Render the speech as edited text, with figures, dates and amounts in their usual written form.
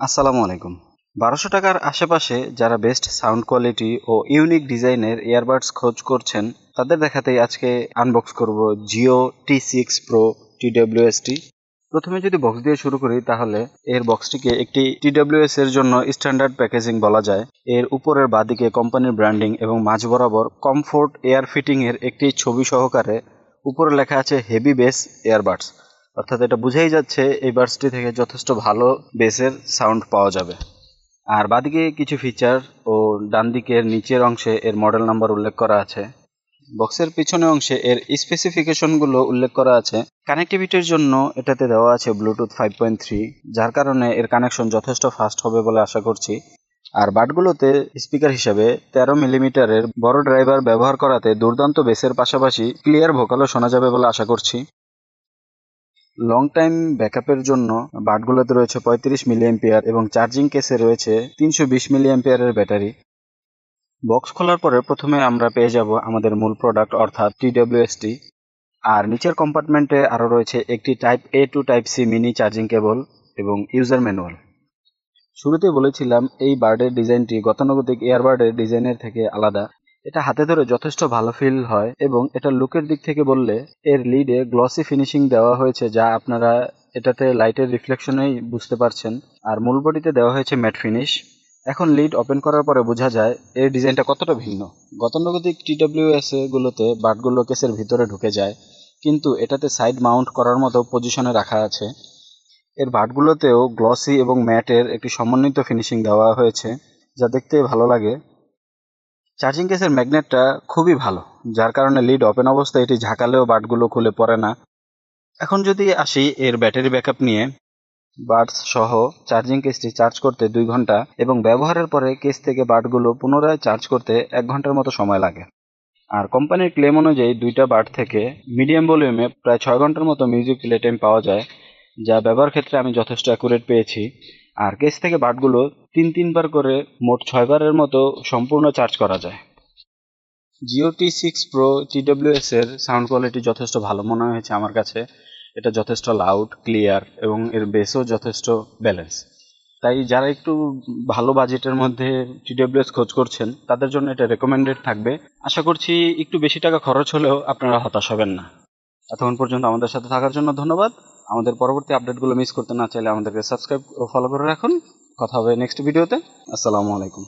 আসসালামু আলাইকুম। ১২০০ টাকার আশেপাশে যারা বেস্ট সাউন্ড কোয়ালিটি ও ইউনিক ডিজাইনের ইয়ারবাডস খোঁজ করছেন, তাদের দেখাতেই আজকে আনবক্স করব জিও T6 Pro TWS-টি। প্রথমে যদি বক্স দিয়ে শুরু করি, তাহলে এর বক্সটিকে একটি TWS এর জন্য স্ট্যান্ডার্ড প্যাকেজিং বলা যায়। এর উপরের বাঁদিকে কোম্পানির ব্র্যান্ডিং এবং মাঝ বরাবর কমফোর্ট এয়ার ফিটিং এর একটি ছবি সহকারে উপরে লেখা আছে হেভি বেস ইয়ারবাডস। অর্থাৎ এটা বুঝাই যাচ্ছে এই বাডসটি থেকে যথেষ্ট ভালো বেসের সাউন্ড পাওয়া যাবে। আর বাদিকে কিছু ফিচার ও ডান দিকের নিচের অংশে এর মডেল নাম্বার উল্লেখ করা আছে। বক্সের পিছনে অংশে এর স্পেসিফিকেশনগুলো উল্লেখ করা আছে। কানেক্টিভিটির জন্য এটাতে দেওয়া আছে ব্লুটুথ 5.3, যার কারণে এর কানেকশন যথেষ্ট ফাস্ট হবে বলে আশা করছি। আর বাডগুলোতে স্পিকার হিসেবে 13 মিলিমিটারের বড় ড্রাইভার ব্যবহার করাতে দুর্দান্ত বেসের পাশাপাশি ক্লিয়ার ভোকালও শোনা যাবে বলে আশা করছি। লং টাইম ব্যাকআপের জন্য বাডগুলোতে রয়েছে 35 মিলিঅ্যাম্পিয়ার এবং চার্জিং কেসে রয়েছে 320 মিলিঅ্যাম্পিয়ারের ব্যাটারি। বক্স খোলার পরে প্রথমে আমরা পেয়ে যাব আমাদের মূল প্রোডাক্ট অর্থাৎ TWS-টি। আর নিচের কম্পার্টমেন্টে আরও রয়েছে একটি type A to type C mini charging cable এবং ইউজার ম্যানুয়াল। শুরুতে বলেছিলাম এই বার্ডের ডিজাইনটি গতানুগতিক এয়ারবার্ডের ডিজাইনের থেকে আলাদা। এটা হাতে ধরে যথেষ্ট ভালো ফিল হয় এবং এটা লুকের দিক থেকে বললে এর লিডে গ্লসি ফিনিশিং দেওয়া হয়েছে, যা আপনারা এটাতে লাইটের রিফ্লেকশনেই বুঝতে পারছেন। আর মূল বডিতে দেওয়া হয়েছে ম্যাট ফিনিশ। এখন লিড ওপেন করার পরে বোঝা যায় এর ডিজাইনটা কতটা ভিন্ন। গতানুগতিক TWS গুলোতে বাটগুলো কেসের ভিতরে ঢুকে যায়, কিন্তু এটাতে সাইড মাউন্ট করার মতো পজিশনে রাখা আছে। এর বাটগুলোতেও গ্লসি এবং ম্যাটের একটি সমন্বিত ফিনিশিং দেওয়া হয়েছে, যা দেখতে ভালো লাগে। চার্জিং কেসের ম্যাগনেটটা খুবই ভালো, যার কারণে লিড ওপেন অবস্থায় এটি ঝাঁকালেও বাটগুলো খুলে পড়ে না। এখন যদি আসি এর ব্যাটারি ব্যাকআপ নিয়ে, বাডস সহ চার্জিং কেসটি চার্জ করতে 2 ঘন্টা এবং ব্যবহারের পরে কেস থেকে বাটগুলো পুনরায় চার্জ করতে 1 ঘন্টার মতো সময় লাগে। আর কোম্পানির ক্লেম অনুযায়ী দুইটা বাট থেকে মিডিয়াম ভলিউমে প্রায় 6 ঘন্টার মতো মিউজিক প্লে টাইম পাওয়া যায়, যা ব্যবহার ক্ষেত্রে আমি যথেষ্ট অ্যাকুরেট পেয়েছি। আর কেস থেকে বাটগুলো 3বার করে মোট 6 বারের মতো সম্পূর্ণ চার্জ করা যায়। জিও T6 Pro TWS এর সাউন্ড কোয়ালিটি যথেষ্ট ভালো মনে হয়েছে আমার কাছে। এটা যথেষ্ট লাউড, ক্লিয়ার এবং এর বেসও যথেষ্ট ব্যালেন্স। তাই যারা একটু ভালো বাজেটের মধ্যে TWS খোঁজ করছেন, তাদের জন্য এটা রেকমেন্ডেড থাকবে। আশা করছি একটু বেশি টাকা খরচ হলেও আপনারা হতাশ হবেন না। এতক্ষণ পর্যন্ত আমাদের সাথে থাকার জন্য ধন্যবাদ। আমাদের পরবর্তী আপডেটগুলো মিস করতে না চাইলে আমাদেরকে সাবস্ক্রাইব ও ফলো করে রাখুন। কথা হবে নেক্সট ভিডিওতে। আসসালামু আলাইকুম।